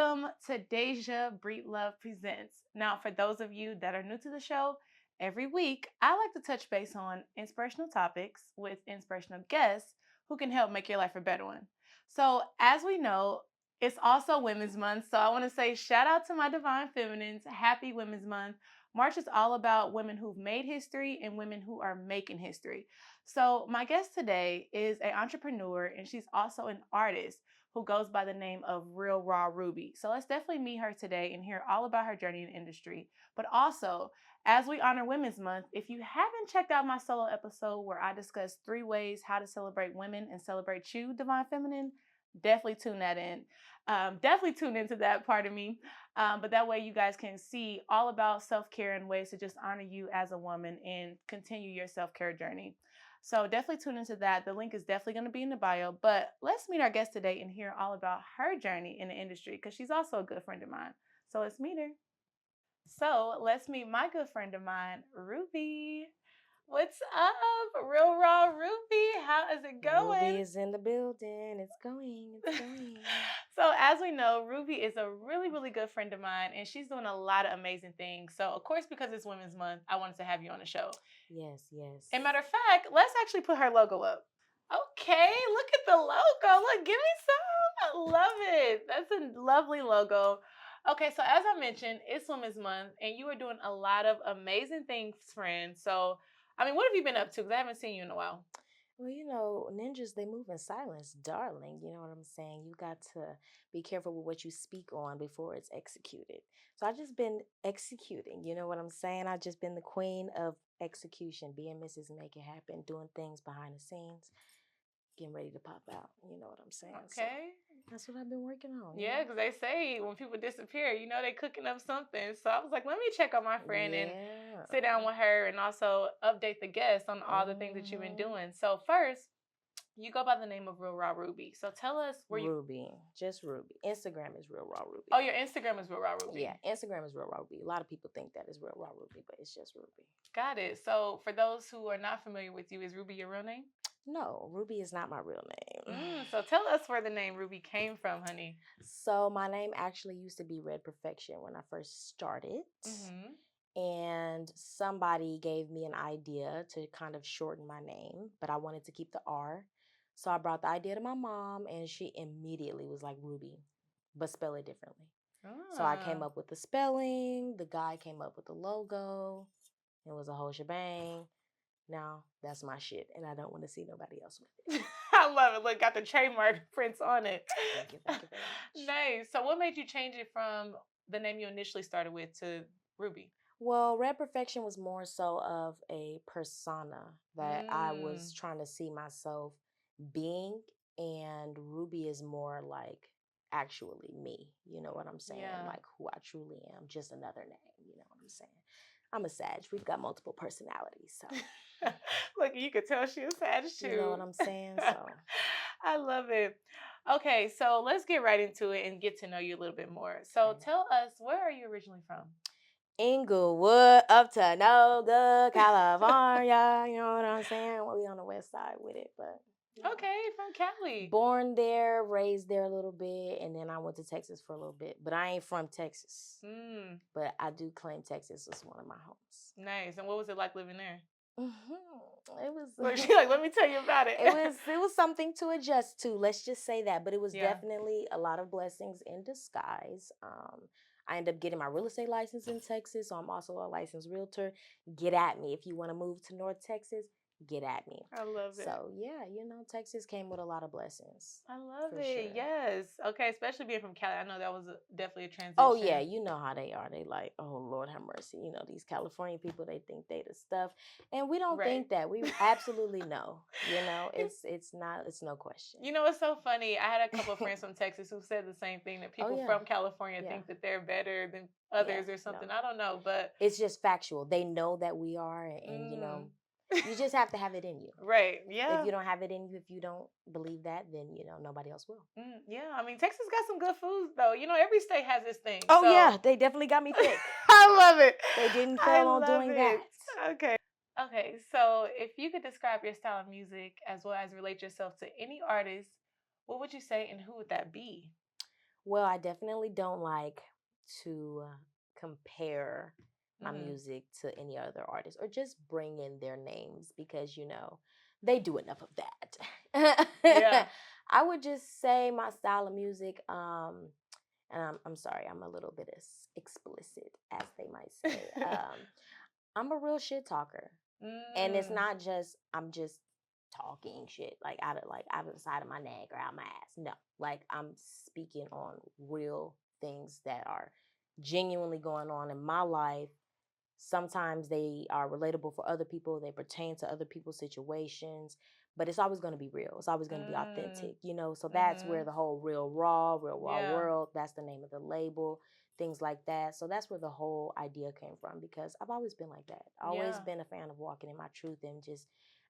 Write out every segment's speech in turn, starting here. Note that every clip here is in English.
Welcome to Daisha Breedlove Presents. Now, for those of you that are new to the show, every week I like to touch base on inspirational topics with inspirational guests who can help make your life a better one. So, as we know, it's also Women's Month, so I want to say shout out to my divine feminines. Happy Women's Month. March is all about women who've made history and women who are making history. So, my guest today is an entrepreneur and she's also an artist who goes by the name of Real Raw Rubbie. So let's definitely meet her today and hear all about her journey in the industry. But also, as we honor Women's Month, if you haven't checked out my solo episode where I discuss 3 ways how to celebrate women and celebrate you, Divine Feminine, definitely tune that in. Definitely tune into that part of me. But that way you guys can see all about self-care and ways to just honor you as a woman and continue your self-care journey. So definitely tune into that. The link is definitely going to be in the bio. But let's meet our guest today and hear all about her journey in the industry because she's also a good friend of mine. So let's meet her. So let's meet my good friend of mine, Rubbie. What's up, Real Raw Rubbie? How is it going? Rubbie is in the building. It's going. It's going. So as we know, Rubbie is a really, really good friend of mine, and she's doing a lot of amazing things. So of course, because it's Women's Month, I wanted to have you on the show. Yes, yes. And matter of fact, let's actually put her logo up. Okay, look at the logo. Look, give me some. I love it. That's a lovely logo. Okay, so as I mentioned, it's Women's Month, and you are doing a lot of amazing things, friend. So, I mean, what have you been up to? Because I haven't seen you in a while. Well, ninjas, they move in silence, darling. You know what I'm saying? You got to be careful with what you speak on before it's executed. So I just been executing. You know what I'm saying? I just been the queen of execution, being Mrs. Make It Happen, doing things behind the scenes, getting ready to pop out. You know what I'm saying? So Okay. that's what I've been working on. Yeah, because they say when people disappear, they cooking up something. So I was like, let me check on my friend and Yeah. sit down with her and also update the guests on all the things that you've been Mm-hmm. doing. So first, you go by the name of Real Raw Rubbie. So tell us where you. Rubbie, just Rubbie. Instagram is Real Raw Rubbie. Oh, your Instagram is Real Raw Rubbie. Yeah, Instagram is Real Raw Rubbie. A lot of people think that is Real Raw Rubbie, but it's just Rubbie. Got it. So for those who are not familiar with you, is Rubbie your real name? No, Rubbie is not my real name. So tell us where the name Rubbie came from, honey. So my name actually used to be Red Perfection when I first started. Mm-hmm. And somebody gave me an idea to kind of shorten my name, but I wanted to keep the R. So I brought the idea to my mom, and she immediately was like, Rubbie, but spell it differently. So I came up with the spelling, the guy came up with the logo. It was a whole shebang. Now that's my shit, and I don't want to see nobody else with it. I love it. Look, got the trademark prints on it. Thank you very much. Nice. So what made you change it from the name you initially started with to Rubbie? Well, Red Perfection was more so of a persona that I was trying to see myself being, and Rubbie is more like actually me. You know what I'm saying? Yeah. Like who I truly am, just another name. You know what I'm saying? I'm a Sag. We've got multiple personalities, so Look, you could tell she was Sag too. you know what I'm saying? So I love it. Okay, so let's get right into it and get to know you a little bit more. So okay. tell us, where are you originally from? Inglewood, up to no good, California. You know what I'm saying? Well, we on the west side with it, but Okay, from Cali. born there, raised there a little bit, and then I went to Texas for a little bit. But I ain't from Texas. But I do claim Texas was one of my homes. Nice. And what was it like living there? It was. Look, she like, let me tell you about it. It was something to adjust to. Let's just say that. But it was Yeah. definitely a lot of blessings in disguise. I ended up getting my real estate license in Texas, so I'm also a licensed realtor. Get at me if you want to move to North Texas. Get at me. I love it. So yeah, Texas came with a lot of blessings. I love it. Sure. Yes. Okay, especially being from Cali. I know that was definitely a transition. Oh yeah, you know how they are. They like, oh Lord have mercy. These California people, they think they the stuff. And we don't think that. We absolutely know. It's no question. It's so funny. I had a couple of friends from Texas who said the same thing, that people from California think that they're better than others or something. No. I don't know, but it's just factual. They know that we are, and you just have to have it in you. Right. Yeah. If you don't have it in you, if you don't believe that, then nobody else will. Yeah. I mean, Texas got some good foods though. Every state has this thing. Oh yeah, they definitely got me thick. I love it. They didn't fail on doing that. Okay. Okay. So if you could describe your style of music as well as relate yourself to any artist, what would you say and who would that be? Well, I definitely don't like to compare my Hmm. music to any other artist or just bring in their names because, they do enough of that. Yeah. I would just say my style of music, and I'm sorry, I'm a little bit explicit, as they might say. I'm a real shit talker. And it's Mm. not just I'm just talking shit like out of the side of my neck or out my ass. No. Like I'm speaking on real things that are genuinely going on in my life. Sometimes they are relatable for other people, they pertain to other people's situations, but it's always going to be real. It's always going to be Mm. authentic. So that's where Mhm. the whole real raw Yeah. world, that's the name of the label, things like that. So that's where the whole idea came from because I've always been like that. Always Yeah. been a fan of walking in my truth and just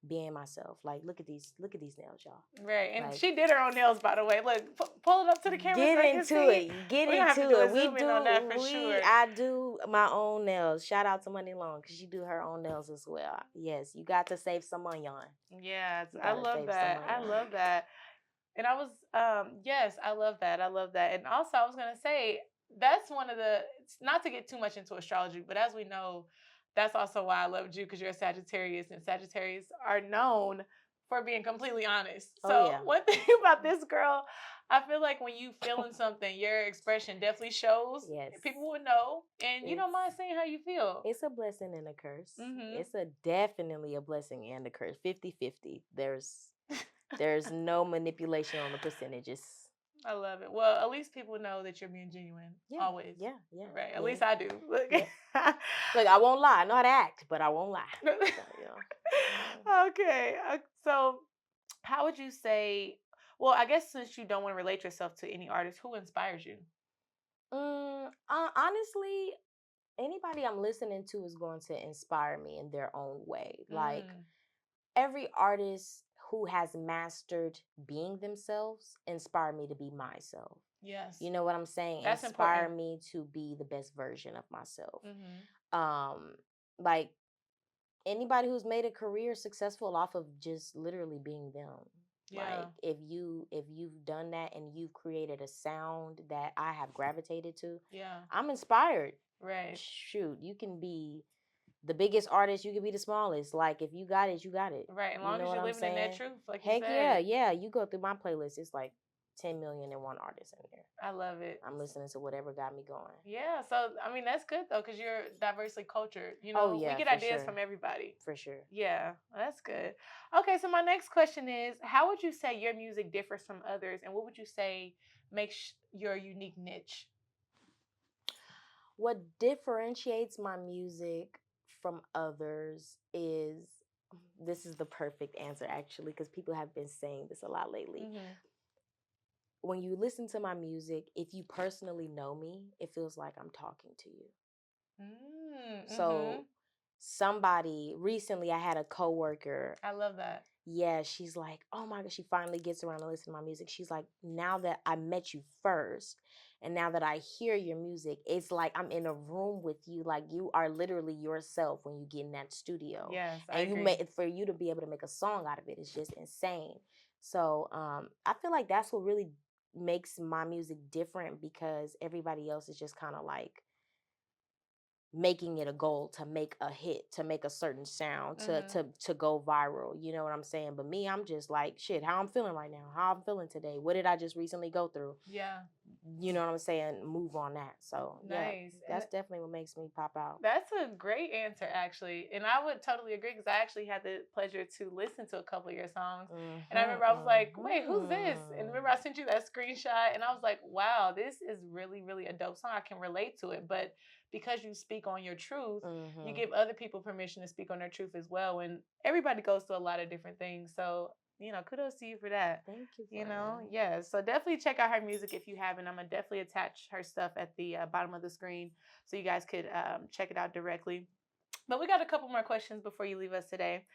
being myself. Like look at these nails, y'all. Right. And Like she did her own nails, by the way. Look, pull it up to the camera so get they can into see. it. Get We're gonna have to into do it. a zoom in on that for sure. I do my own nails. Shout out to Money Long because she do her own nails as well. Yes, you got to save some money on. Yes, You I got to love save some that. money I on. love that. And I was yes, I love that. I love that. And also I was gonna say that's one of the it's not to get too much into astrology, but as we know, that's also why I loved you because you're a Sagittarius and Sagittarius are known for being completely honest. Oh So yeah. one thing about this girl, I feel like when you feeling something, your expression definitely shows. Yes. People will know, and you It's don't mind saying how you feel. it's a blessing and a curse. Hmm. It's a definitely a blessing and a curse. 50-50. There's no manipulation on the percentages. I love it. Well, at least people know that you're being genuine Yeah. always. Yeah. Yeah. Right. At Yeah. least I do. Look. Yeah. Look, I won't lie. I know how to act, but I won't lie. So, Okay. So, how would you say? Well, I guess since you don't want to relate yourself to any artist, who inspires you? Honestly, anybody I'm listening to is going to inspire me in their own way. Like Mm, every artist who has mastered being themselves inspire me to be myself. yes, You know what I'm saying? that's Inspire important. me to be the best version of myself. Hmm. Um, like anybody who's made a career successful off of just literally being them. Yeah. Like if you've done that and you've created a sound that I have gravitated to, Yeah. I'm inspired. Right. Shoot, you can be the biggest artist, you can be the smallest. Like if you got it, you got it. Right. As You long know as what you're I'm living in that saying? truth, like you Heck yeah, said, yeah. You go through my playlist, it's like 10 million and one artist in there. I love it. I'm listening to whatever got me going. Yeah. So, I mean, that's good though, because you're diversely cultured. Oh We yeah, get for ideas sure. from everybody. For sure. Yeah, that's good. Okay, so my next question is how would you say your music differs from others and what would you say makes your unique niche? What differentiates my music from others is this is the perfect answer actually, because people have been saying this a lot lately. Mhm. When you listen to my music, if you personally know me, it feels like I'm talking to you. Mm, So mhm. somebody recently, I had a coworker. I love that. Yeah, she's like, oh my god, she finally gets around to listen to my music. She's like, now that I met you first, and now that I hear your music, it's like I'm in a room with you. Like you are literally yourself when you get in that studio, Yes, I and you agree. make for you to be able to make a song out of it is just insane. So I feel like that's what really makes my music different because everybody else is just kind of like making it a goal to make a hit, to make a certain sound, to Mhm. to to go viral. You know what I'm saying? But me, I'm just like, shit, how I'm feeling right now, how I'm feeling today. What did I just recently go through? Yeah, You know what I'm saying? Move on that. So yeah, nice. And that's definitely what makes me pop out. that's a great answer actually. And I would totally agree because I actually had the pleasure to listen to a couple of your songs. And I remember I was like, wait, who's this? And remember I sent you that screenshot and I was like, wow, this is really, really a dope song. I can relate to it. But because you speak on your truth, you Mm-hmm. give other people permission to speak on their truth as well. And everybody goes through a lot of different things. So, kudos to you for that. Thank you, friend. Yeah. So definitely check out her music if you haven't. I'm gonna definitely attach her stuff at the bottom of the screen so you guys could check it out directly. But we got a couple more questions before you leave us today.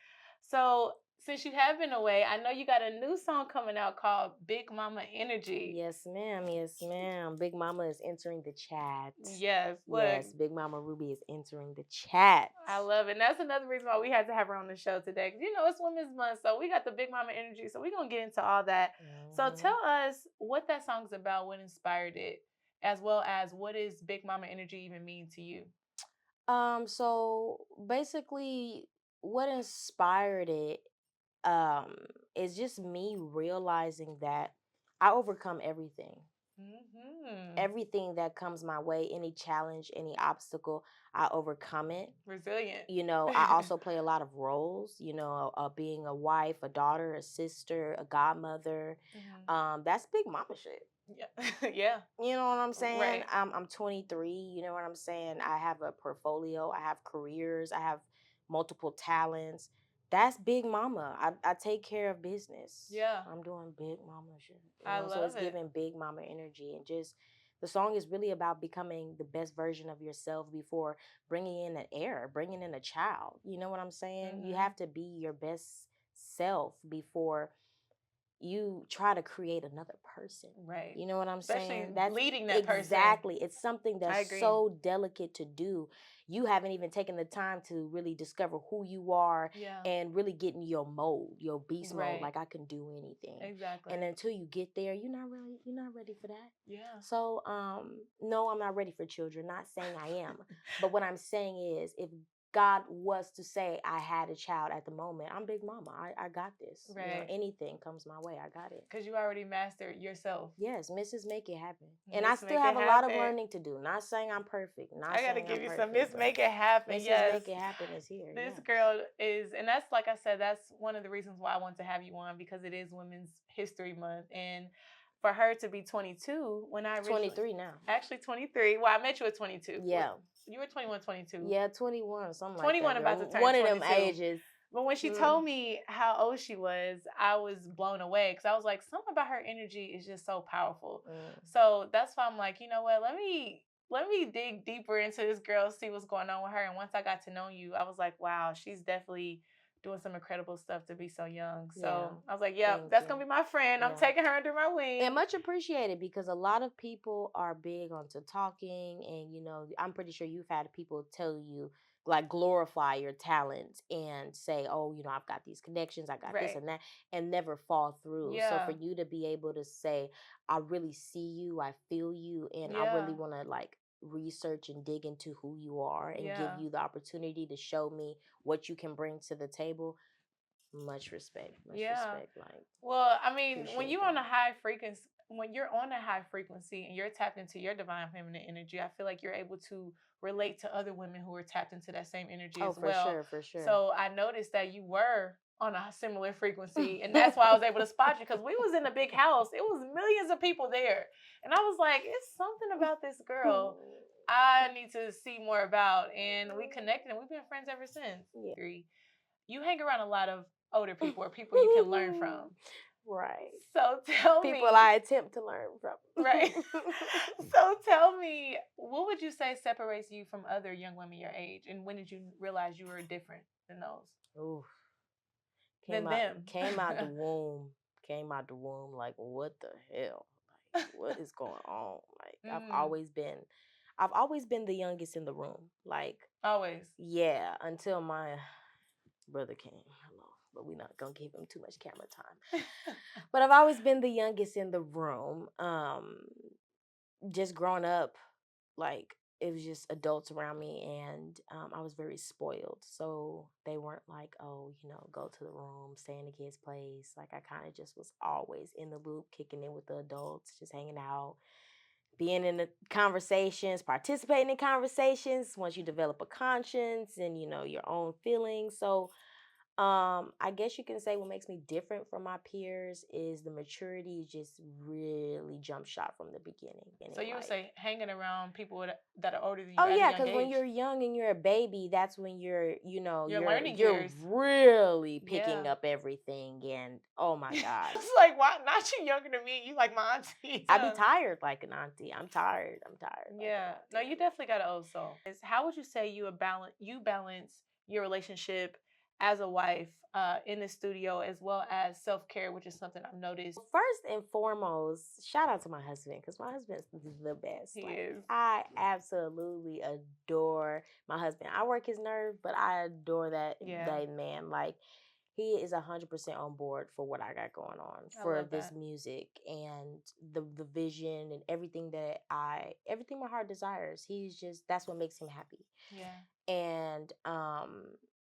So since you have been away, I know you got a new song coming out called Big Mama Energy. Yes, ma'am. Yes, ma'am. Big Mama is entering the chat. Yes, look, Yes, Big Mama Ruby is entering the chat. I love it. And that's another reason why we had to have her on the show today. Because, it's Women's Month. So we got the Big Mama Energy. So we're going to get into all that. So Mhm. tell us what that song's about, what inspired it, as well as what does Big Mama Energy even mean to you? So basically what inspired it um is just me realizing that I overcome everything. Mm-hmm. Everything that comes my way, any challenge, any obstacle, I overcome it. Resilient. I also play a lot of roles, being a wife, a daughter, a sister, a godmother. Mhm. That's big mama shit. Yeah. Yeah. You know what I'm saying? Right. I'm 23. You know what I'm saying? I have a portfolio. I have careers. I have multiple talents. That's big mama. I take care of business. Yeah. I'm doing big mama shit. I So it's love it. giving big mama energy. And just the song is really about becoming the best version of yourself before bringing in an heir, bringing in a child. You know what I'm saying? You Mhm. have to be your best self before you try to create another person. Right. You know what I'm Especially saying? That's leading that person. exactly. It's something I that's agree. so delicate to do. You haven't even taken the time to really discover who you are Yeah. and really get in your mode, your beast mode, Right. like I can do anything. Exactly. And until you get there, you're not ready for that. Yeah. So, no, I'm not ready for children. Not saying I am. But what I'm saying is if God was to say I had a child at the moment, I'm big mama. I got this. Right. Anything comes my way, I got it. Because you already mastered yourself. Yes, Mrs. Make It Happen. And I Miss still Make It have a lot of Happen. learning to do. Not saying I'm perfect. Not I gotta saying I'm give you some perfect, Miss but Make It Happen. Mrs. Yes. Make It Happen is here. This Yes. girl is, and that's like I said, that's one of the reasons why I want to have you on because it is Women's History Month. And for her to be 22, when I originally 23 now. actually 23, well, I met you at 22. Yeah. You were 21, 22. Yeah, 21, something like 21 that. about to turn One of 22. them ages. But when she told me how old she was, I was blown away because I was like, something about her energy is just so powerful. So that's why I'm like, you know what? Let me dig deeper into this girl, see what's going on with her. And once I got to know you, I was like, wow, she's definitely doing some incredible stuff to be so young. So Yeah. I was like, yeah, Thank that's you. gonna be my friend. I'm Yeah. taking her under my wing. And much appreciated because a lot of people are big onto talking, and I'm pretty sure you've had people tell you like glorify your talents and say, oh, I've got these connections, I got this Right. and that, and never fall through. So for Yeah. you to be able to say, I really see you, I feel you, and I Yeah. really want to like research and dig into who you are and give Yeah. you the opportunity to show me what you can bring to the table. Much respect. Much Yeah. respect. Like, Well, I mean, when appreciate you're on a that. high frequency, when you're on a high frequency and you're tapped into your divine feminine energy, I feel like you're able to relate to other women who are tapped into that same energy Oh, as for well. sure, for sure. So I noticed that you were on a similar frequency, and that's why I was able to spot you because we was in a big house. It was millions of people there, and I was like, it's something about this girl I need to see more about, and we connected, and we've been friends ever since. Yeah. You hang around a lot of older people or people you can learn from. Right. So tell me, People I attempt to learn from. right? So tell me, what would you say separates you from other young women your age, and when did you realize you were different than those, Oof. than them? Came out the womb. Came out the womb like what the hell? Like what is going on? Like I've always been the youngest in the room. Like Always. yeah, until my brother came along. But we're not gonna give him too much camera time. But I've always been the youngest in the room. Just growing up, like it was just adults around me, and I was very spoiled. So they weren't like, oh, go to the room, stay in the kids' place. Like I kind of just was always in the loop, kicking in with the adults, just hanging out, being in the conversations, participating in conversations. Once you develop a conscience and your own feelings, so I guess you can say what makes me different from my peers is the maturity just really jump shot from the beginning. So you would Like, say hanging around people that are older than you oh at a yeah, young because when age. you're young and you're a baby, that's when Your learning you're years. really picking Yeah. up everything, and oh my god, It's like, why not you younger than me? You like my auntie. I be tired like an auntie. I'm tired. Yeah. No, you definitely got an old soul. How would you say you balance your relationship as a wife in the studio, as well as self care, which is something I've noticed. First and foremost, shout out to my husband because my husband's the best. He Like, is. I absolutely adore my husband. I work his nerve, but I adore Yeah, that man. Like, he is 100% on board for what I got going on I for love this that. music and the vision and everything my heart desires. He's just that's what makes him happy. Yeah. And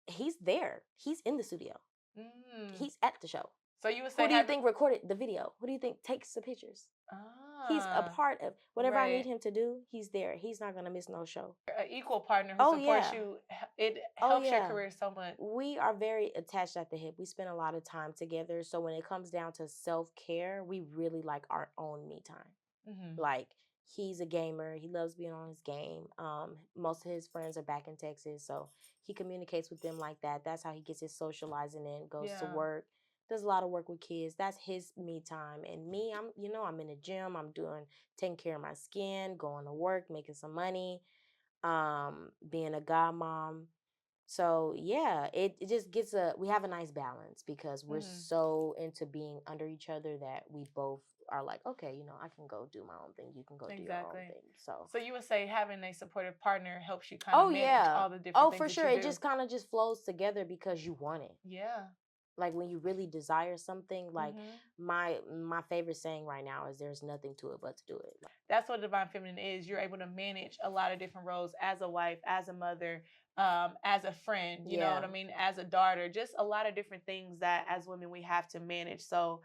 he's there. He's in the studio. Mm. He's at the show. So you would Who say do you having think recorded the video? Who do you think takes the pictures? He's a ah part of whatever I need right, him to do. He's there. He's not gonna miss no show. an equal partner who Oh supports yeah. you. It Oh helps your yeah. career so much. We are very attached at the hip. We spend a lot of time together. So when it comes down to self care, we really like our own me time. Hmm. Like he's a gamer. He loves being on his game. Most of his friends are back in Texas, so he communicates with them like that. That's how he gets his socializing in. Goes to Yeah. work. Does a lot of work with kids. That's his me time. And me, I'm in the gym. I'm doing taking care of my skin, going to work, making some money, being a godmom. So yeah, it just gets we have a nice balance because we're Hmm. so into being under each other that we both are like, okay, I can go do my own thing. You can go do your own Exactly. thing. So, So you would say having a supportive partner helps you kind of oh manage yeah. all the different Oh, things for that sure. you It do. just kind of just flows together because you want it. Yeah. Like when you really desire something, like Hmm. my favorite saying right now is there's nothing to it but to do it. Like, That's what divine feminine is. You're able to manage a lot of different roles as a wife, as a mother, as a friend, you know what yeah. I mean, as a daughter, just a lot of different things that as women we have to manage. So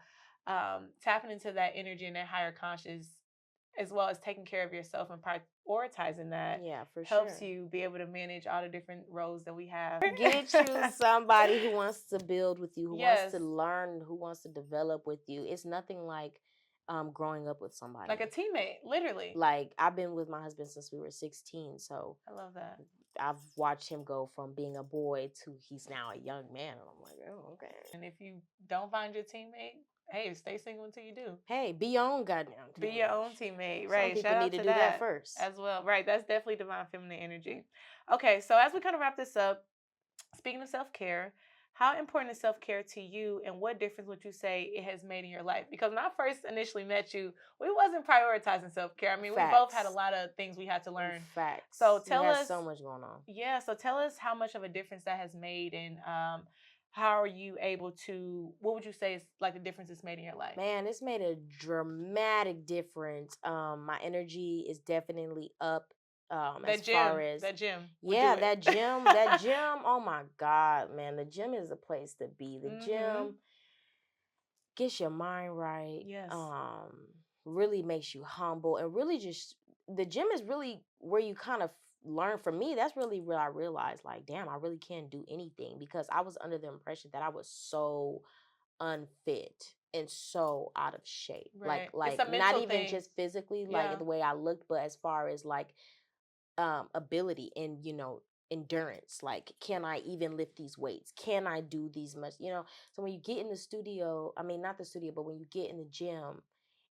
tapping into that energy and that higher conscious, as well as taking care of yourself and prioritizing that, Yeah, for helps sure. you be able to manage all the different roles that we have. Get you somebody who wants to build with you, who wants Yes, to learn, who wants to develop with you. It's nothing like growing up with like somebody. a teammate, literally. Like I've been with my husband since we were 16, so I love that. I've watched him go from being a boy to he's now a young man. And I'm like, oh, okay. And if you don't find your teammate, hey, stay single until you do. Hey, be your own goddamn Be your own teammate. teammate, Some right? people Shout need out to to do that that first. as well, right? That's definitely divine feminine energy. Okay, so as we kind of wrap this up, speaking of self care, how important is self care to you, and what difference would you say it has made in your life? Because when I first initially met you, we wasn't prioritizing self care. I mean, we both had a Facts. lot of things we had to learn. So Facts. We tell had us, so much going on. yeah. So tell us how much of a difference that has made, and how are you able to? What would you say is like the difference it's made in your life? Man, it's made a dramatic difference. My energy is definitely up. As far as That gym would yeah, do it. that gym. Oh my God, man, the gym is a place to be. The Mm-hmm. gym gets your mind right. Yes. Really makes you humble, and really just the gym is really where you kind of learn. For me, that's really where I realized, like, damn, I really can't do anything because I was under the impression that I was so unfit and so out of shape. Right. It's Like a not mental even thing. just physically, like Yeah. the way I looked, but as far as like ability and endurance. Like, can I even lift these weights? Can I do these much? So when you get in the studio, I mean not the studio, but when you get in the gym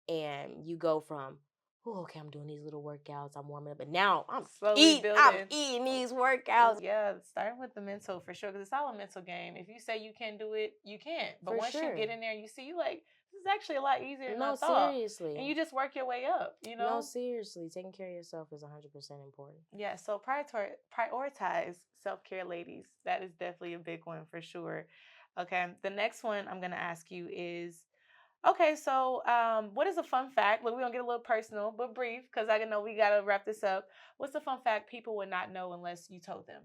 and you go from, oh, okay, I'm doing these little workouts, I'm warming up, and now Slowly I'm building. eating these Oh, workouts. yeah, starting with the mental for sure, because it's all a mental game. If you say you can't do it, you can't. But For once you sure. get in there, you see, you like, this is actually a lot easier than I No, thought. And seriously. you just work your way up, you No, know? seriously. Taking care of yourself is 100% important. Yeah, so prioritize self care, ladies. That is definitely a big one for sure. Okay, the next one I'm going to ask you is, okay, so what is a fun fact? Look, we're gonna get a little personal, but brief, because I know we gotta wrap this up. What's a fun fact people would not know unless you told them?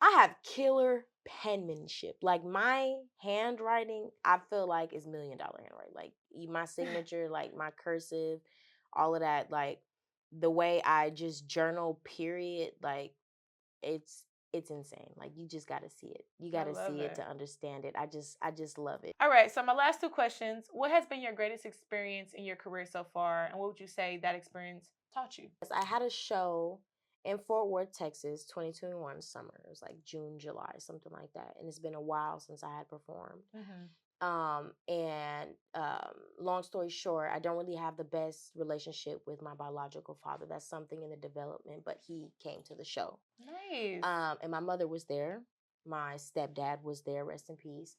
I have killer penmanship. Like my handwriting, I feel like is $1 million handwriting. Like my signature, like my cursive, all of that. Like the way I just journal. Period. Like it's it's insane. Like you just got to see it. You I got to love see it it. to understand it. I just love it. All right, so my last two questions. What has been your greatest experience in your career so far? And what would you say that experience taught you? Yes, I had a show in Fort Worth, Texas, 2021 summer. It was like June, July, something like that. And it's been a while since I had performed. Hmm. Long story short, I don't really have the best relationship with my biological father. That's something in the development, but he came to the show. Nice. And my mother was there. My stepdad was there, rest in peace.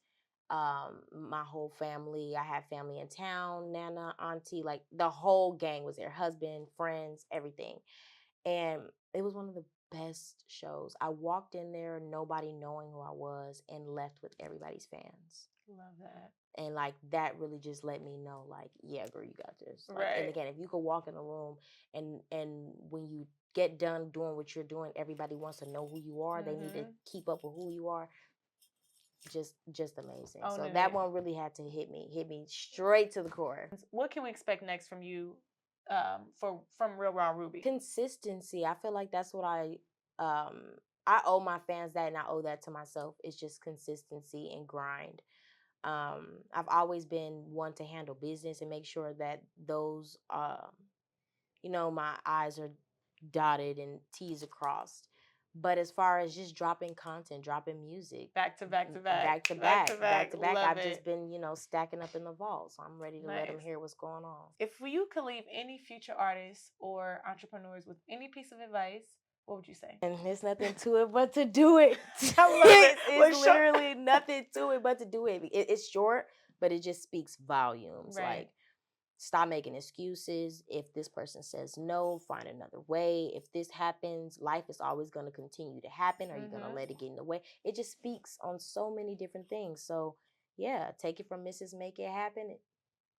My whole family, I had family in town, Nana, auntie, like the whole gang was there, husband, friends, everything. And it was one of the best shows. I walked in there, nobody knowing who I was, and left with everybody's fans. Love that. And like that really just let me know, like, yeah, girl, you got this. Like, and Right. again, if you could walk in a room and when you get done doing what you're doing, everybody wants to know who you are. They need to keep up with who you are. Just amazing. So Owning that it. one really had to hit me straight to the core. What can we expect next from you from Real Raw Ruby? Consistency. I feel like that's what I owe my fans that, and I owe that to myself. It's just consistency and grind. I've always been one to handle business and make sure that those my I's are dotted and T's are crossed. But as far as just dropping content, dropping music, Back to back to back. back to Back to back, back to back, Love I've it. just been, stacking up in the vault. So I'm ready to let them Nice. hear what's going on. If you could leave any future artists or entrepreneurs with any piece of advice, what would you say? And there's nothing to it but to do it. I love it. It's literally nothing to it but to do it. It's short, but it just speaks volumes. Right. Like, stop making excuses. If this person says no, find another way. If this happens, life is always going to continue to happen. Are you going to let it get in the way? It just speaks on so many different things. So, yeah, take it from Mrs. Make It Happen.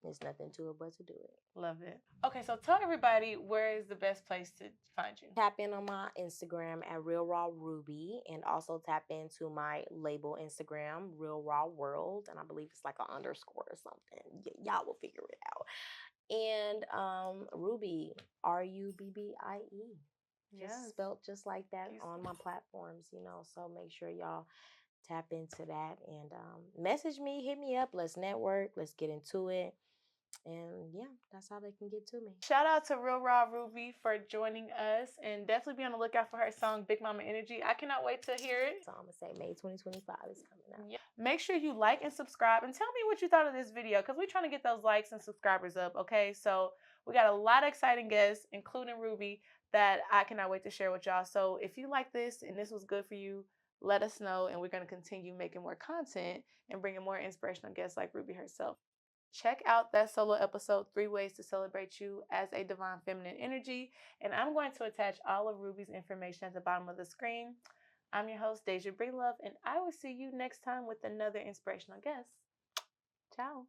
There's nothing to it but to do it. Love it. Okay, so tell everybody, where is the best place to find you? Tap in on my Instagram at Real Raw Ruby, and also tap into my label Instagram, Real Raw World, and I believe it's like an underscore or something. Y'all will figure it out. And Rubbie, Rubbie, just spelled just like that on my platforms, So make sure y'all tap into that and message me, hit me up. Let's network. Let's get into it. And yeah, that's how they can get to me. Shout out to Real Raw Ruby for joining us, and definitely be on the lookout for her song Big Mama Energy. I cannot wait to hear it. So I'm gonna say May 2025 is coming out. Yeah. Make sure you like and subscribe, and tell me what you thought of this video, because we're trying to get those likes and subscribers up. Okay, so we got a lot of exciting guests, including Ruby, that I cannot wait to share with y'all. So if you like this and this was good for you, let us know, and we're going to continue making more content and bringing more inspirational guests like Ruby herself. Check out that solo episode, 3 Ways to Celebrate You as a Divine Feminine Energy. And I'm going to attach all of Ruby's information at the bottom of the screen. I'm your host, Daisha Breedlove, and I will see you next time with another inspirational guest. Ciao.